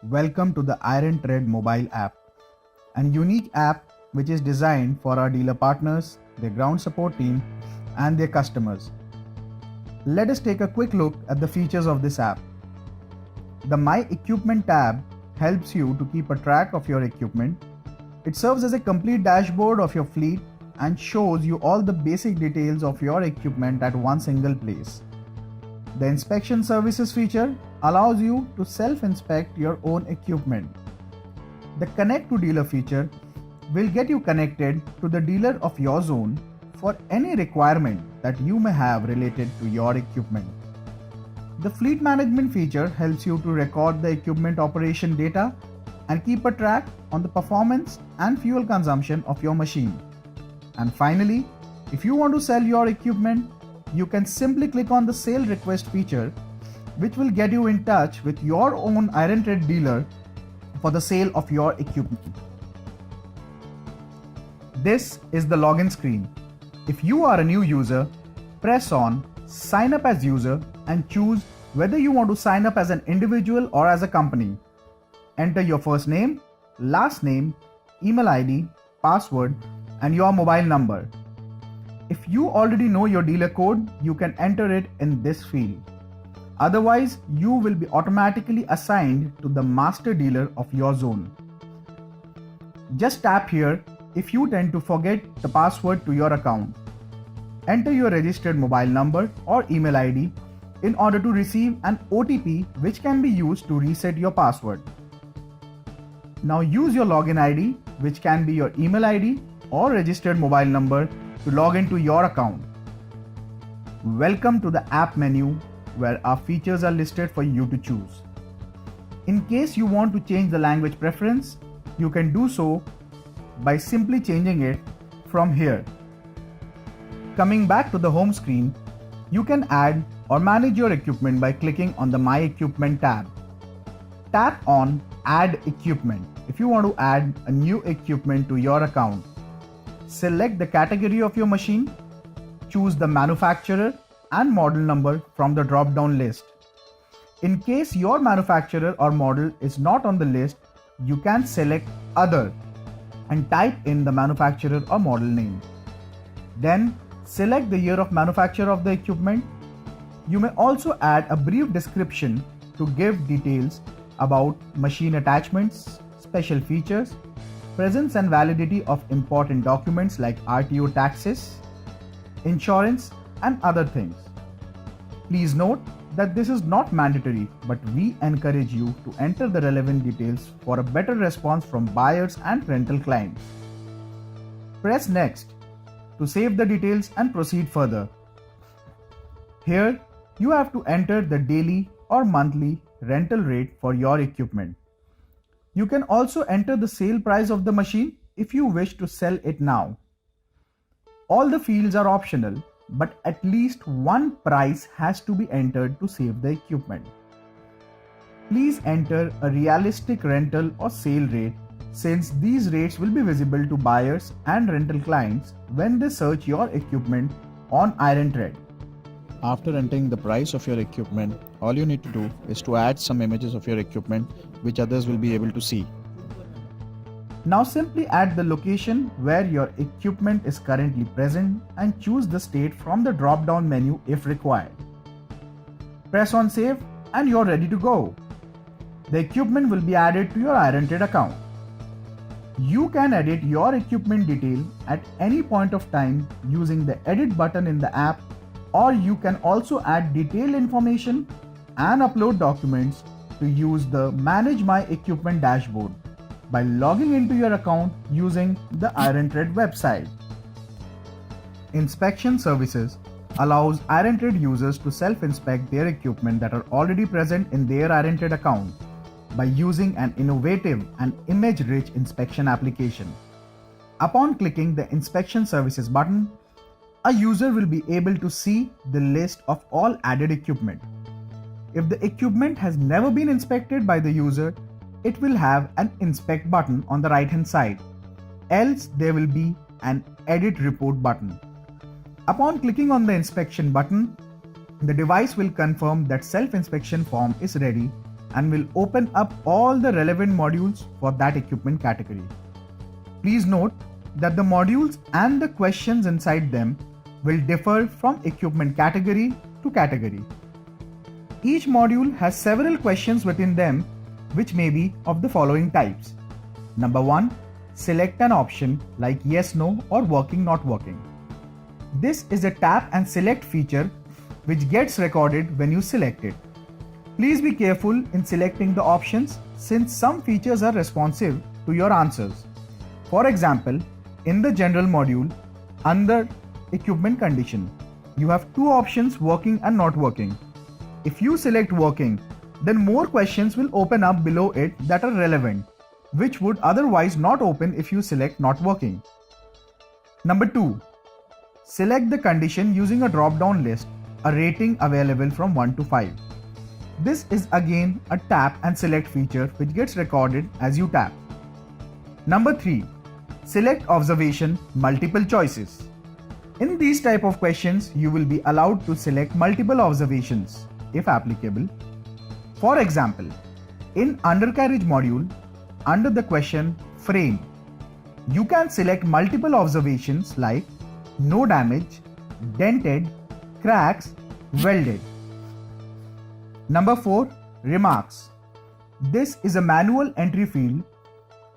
Welcome to the IronTread Mobile app, a unique app which is designed for our dealer partners, their ground support team, and their customers. Let us take a quick look at the features of this app. The My Equipment tab helps you to keep a track of your equipment. It serves as a complete dashboard of your fleet and shows you all the basic details of your equipment at one single place. The Inspection Services feature allows you to self-inspect your own equipment. The Connect to Dealer feature will get you connected to the dealer of your zone for any requirement that you may have related to your equipment. The Fleet Management feature helps you to record the equipment operation data and keep a track on the performance and fuel consumption of your machine. And finally, if you want to sell your equipment, you can simply click on the Sale Request feature, which will get you in touch with your own IronTread dealer for the sale of your equipment. This is the login screen. If you are a new user, press on Sign up as user and choose whether you want to sign up as an individual or as a company. Enter your first name, last name, email ID, password, and your mobile number. If you already know your dealer code, you can enter it in this field. Otherwise, you will be automatically assigned to the master dealer of your zone. Just tap here if you tend to forget the password to your account. Enter your registered mobile number or email ID in order to receive an OTP which can be used to reset your password. Now use your login ID, which can be your email ID or registered mobile number, to log into your account. Welcome to the app menu where our features are listed for you to choose. In case you want to change the language preference, you can do so by simply changing it from here. Coming back to the home screen, you can add or manage your equipment by clicking on the My Equipment tab. Tap on Add Equipment if you want to add a new equipment to your account. Select the category of your machine, choose the manufacturer and model number from the drop-down list. In case your manufacturer or model is not on the list, you can select Other and type in the manufacturer or model name. Then select the year of manufacture of the equipment. You may also add a brief description to give details about machine attachments, special features, presence and validity of important documents like RTO taxes, insurance, and other things. Please note that this is not mandatory, but we encourage you to enter the relevant details for a better response from buyers and rental clients. Press Next to save the details and proceed further. Here, you have to enter the daily or monthly rental rate for your equipment. You can also enter the sale price of the machine if you wish to sell it now. All the fields are optional, but at least one price has to be entered to save the equipment. Please enter a realistic rental or sale rate, since these rates will be visible to buyers and rental clients when they search your equipment on IronTread. After entering the price of your equipment, all you need to do is to add some images of your equipment which others will be able to see. Now simply add the location where your equipment is currently present and choose the state from the drop-down menu if required. Press on Save and you're ready to go. The equipment will be added to your IronTread account. You can edit your equipment detail at any point of time using the Edit button in the app, or you can also add detailed information and upload documents to use the Manage My Equipment dashboard by logging into your account using the IronTread website. Inspection Services allows IronTread users to self-inspect their equipment that are already present in their IronTread account by using an innovative and image-rich inspection application. Upon clicking the Inspection Services button, a user will be able to see the list of all added equipment. If the equipment has never been inspected by the user, it will have an Inspect button on the right hand side. Else there will be an Edit Report button. Upon clicking on the Inspection button, the device will confirm that self-inspection form is ready and will open up all the relevant modules for that equipment category. Please note that the modules and the questions inside them will differ from equipment category to category. Each module has several questions within them which may be of the following types. Number 1. Select an option like yes, no or working, not working. This is a tap and select feature which gets recorded when you select it. Please be careful in selecting the options since some features are responsive to your answers. For example, in the general module, under equipment condition, you have two options, working and not working. If you select working, then more questions will open up below it that are relevant, which would otherwise not open if you select not working. Number 2. Select the condition using a drop-down list, a rating available from 1 to 5. This is again a tap and select feature which gets recorded as you tap. Number 3. Select observation, multiple choices. In these type of questions, you will be allowed to select multiple observations, if applicable. For example, in undercarriage module, under the question frame, you can select multiple observations like no damage, dented, cracks, welded. Number 4. Remarks. This is a manual entry field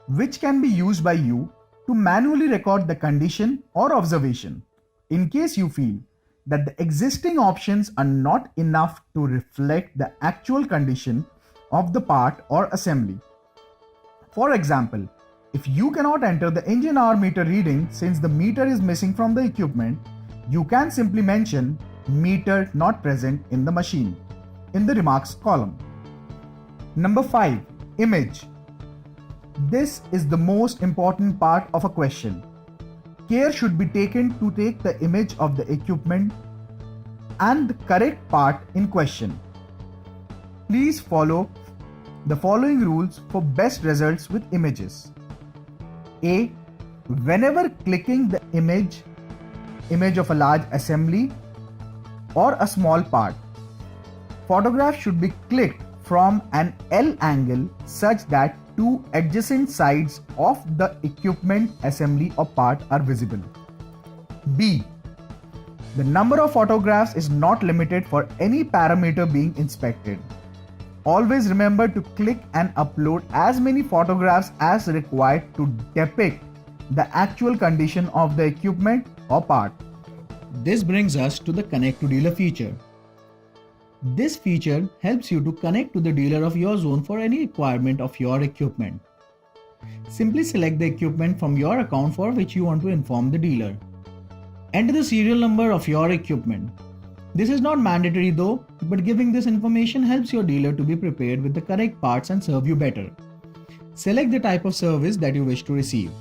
which can be used by you to manually record the condition or observation in case you feel that the existing options are not enough to reflect the actual condition of the part or assembly. For example, if you cannot enter the engine hour meter reading since the meter is missing from the equipment, you can simply mention meter not present in the machine in the remarks column. Number 5. Image. This is the most important part of a question. Care should be taken to take the image of the equipment and the correct part in question. Please follow the following rules for best results with images. A. Whenever clicking the image of a large assembly or a small part, photograph should be clicked from an L angle such that two adjacent sides of the equipment assembly or part are visible. B. The number of photographs is not limited for any parameter being inspected. Always remember to click and upload as many photographs as required to depict the actual condition of the equipment or part. This brings us to the Connect to Dealer feature. This feature helps you to connect to the dealer of your zone for any requirement of your equipment. Simply select the equipment from your account for which you want to inform the dealer. Enter the serial number of your equipment. This is not mandatory though, but giving this information helps your dealer to be prepared with the correct parts and serve you better. Select the type of service that you wish to receive.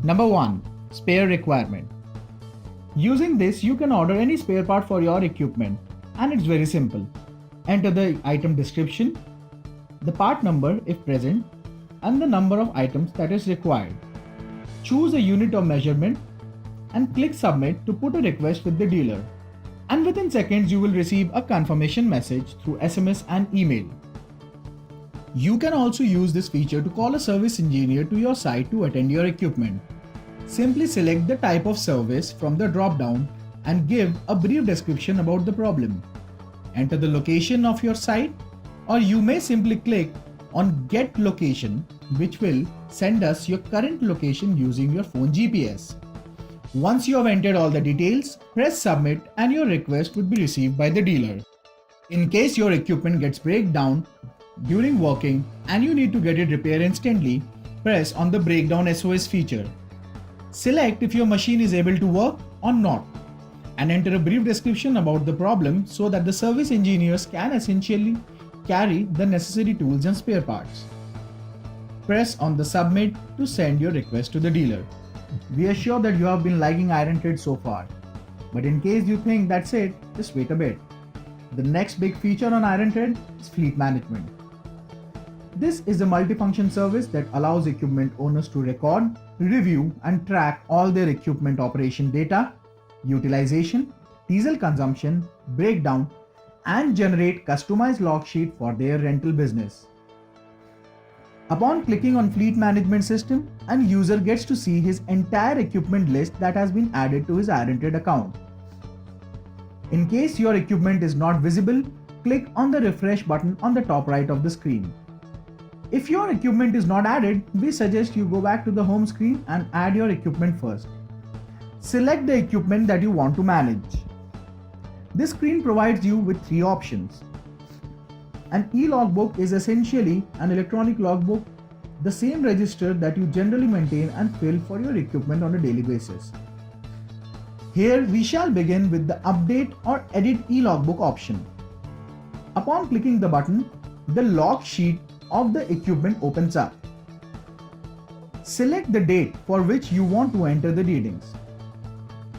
Number 1. Spare requirement. Using this, you can order any spare part for your equipment. And it's very simple. Enter the item description, the part number if present, and the number of items that is required. Choose a unit of measurement and click submit to put a request with the dealer. And within seconds you will receive a confirmation message through SMS and email. You can also use this feature to call a service engineer to your site to attend your equipment. Simply select the type of service from the drop-down and give a brief description about the problem. Enter the location of your site, or you may simply click on Get Location, which will send us your current location using your phone GPS. Once you have entered all the details, press Submit and your request would be received by the dealer. In case your equipment gets breakdown during working and you need to get it repaired instantly, press on the Breakdown SOS feature. Select if your machine is able to work or not, and enter a brief description about the problem so that the service engineers can essentially carry the necessary tools and spare parts. Press on the Submit to send your request to the dealer. We are sure that you have been liking IronTread so far, but in case you think that's it, just wait a bit. The next big feature on IronTread is fleet management. This is a multifunction service that allows equipment owners to record, review, and track all their equipment operation data, utilization, diesel consumption, breakdown, and generate customized log sheet for their rental business. Upon clicking on Fleet Management System, an user gets to see his entire equipment list that has been added to his IronTread account. In case your equipment is not visible, click on the refresh button on the top right of the screen. If your equipment is not added, we suggest you go back to the home screen and add your equipment first. Select the equipment that you want to manage. This screen provides you with three options. An e-logbook is essentially an electronic logbook, the same register that you generally maintain and fill for your equipment on a daily basis. Here we shall begin with the Update or Edit e-logbook option. Upon clicking the button, the log sheet of the equipment opens up. Select the date for which you want to enter the readings.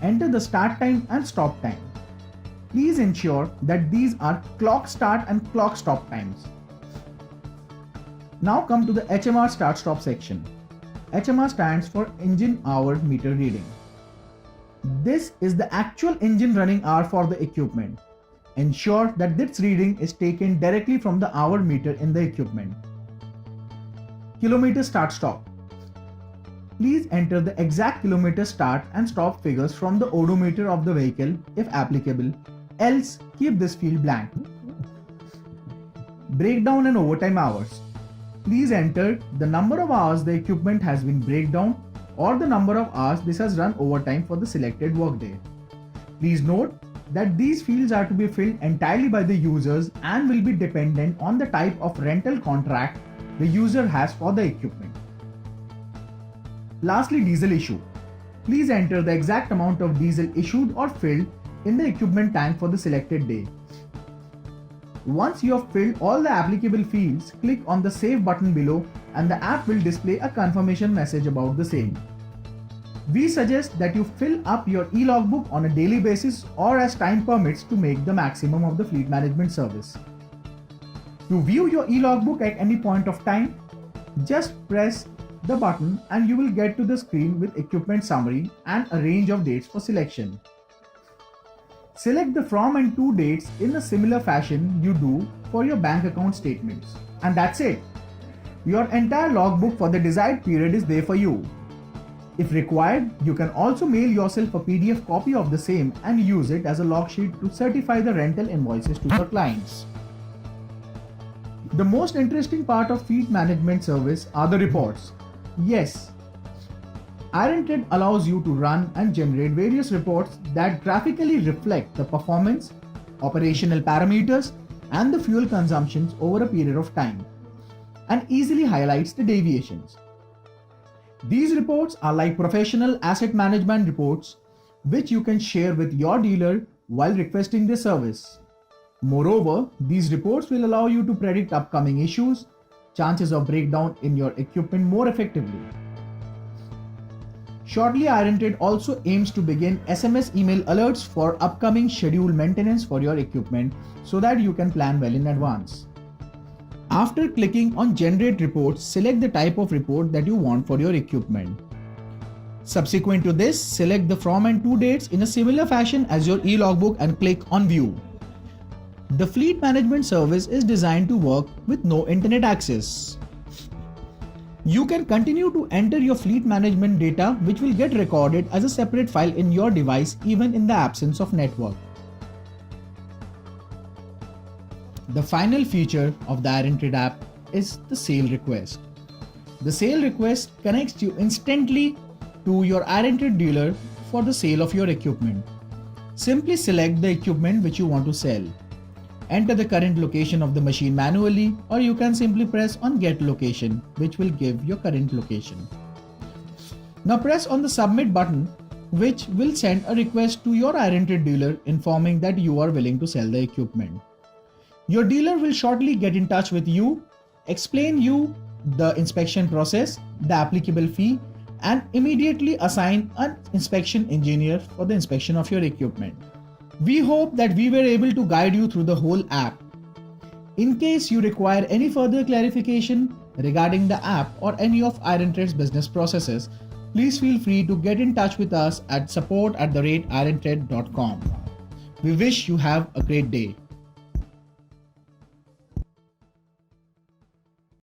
Enter the start time and stop time. Please ensure that these are clock start and clock stop times. Now come to the HMR start stop section. HMR stands for engine hour meter reading. This is the actual engine running hour for the equipment. Ensure that this reading is taken directly from the hour meter in the equipment. Kilometer start stop. Please enter the exact kilometer start and stop figures from the odometer of the vehicle if applicable, else keep this field blank. Breakdown and overtime hours. Please enter the number of hours the equipment has been breakdown or the number of hours this has run overtime for the selected workday. Please note that these fields are to be filled entirely by the users and will be dependent on the type of rental contract the user has for the equipment. Lastly, diesel issue. Please enter the exact amount of diesel issued or filled in the equipment tank for the selected day. Once you have filled all the applicable fields, click on the Save button below and the app will display a confirmation message about the same. We suggest that you fill up your e-logbook on a daily basis or as time permits to make the maximum of the fleet management service. To view your e-logbook at any point of time, just press the button and you will get to the screen with equipment summary and a range of dates for selection. Select the from and to dates in a similar fashion you do for your bank account statements. And that's it. Your entire logbook for the desired period is there for you. If required, you can also mail yourself a PDF copy of the same and use it as a log sheet to certify the rental invoices to your clients. The most interesting part of fleet management service are the reports. Yes, IronTread allows you to run and generate various reports that graphically reflect the performance, operational parameters, and the fuel consumptions over a period of time, and easily highlights the deviations. These reports are like professional asset management reports, which you can share with your dealer while requesting the service. Moreover, these reports will allow you to predict upcoming issues, chances of breakdown in your equipment more effectively. Shortly, IronTread also aims to begin SMS email alerts for upcoming scheduled maintenance for your equipment so that you can plan well in advance. After clicking on Generate Reports, select the type of report that you want for your equipment. Subsequent to this, select the from and to dates in a similar fashion as your e-logbook and click on View. The fleet management service is designed to work with no internet access. You can continue to enter your fleet management data, which will get recorded as a separate file in your device even in the absence of network. The final feature of the IronTread app is the sale request. The sale request connects you instantly to your IronTread dealer for the sale of your equipment. Simply select the equipment which you want to sell. Enter the current location of the machine manually, or you can simply press on Get Location, which will give your current location. Now press on the Submit button, which will send a request to your IronTread dealer informing that you are willing to sell the equipment. Your dealer will shortly get in touch with you, explain you the inspection process, the applicable fee, and immediately assign an inspection engineer for the inspection of your equipment. We hope that we were able to guide you through the whole app. In case you require any further clarification regarding the app or any of IronTread's business processes, please feel free to get in touch with us at support@irontread.com. We wish you have a great day.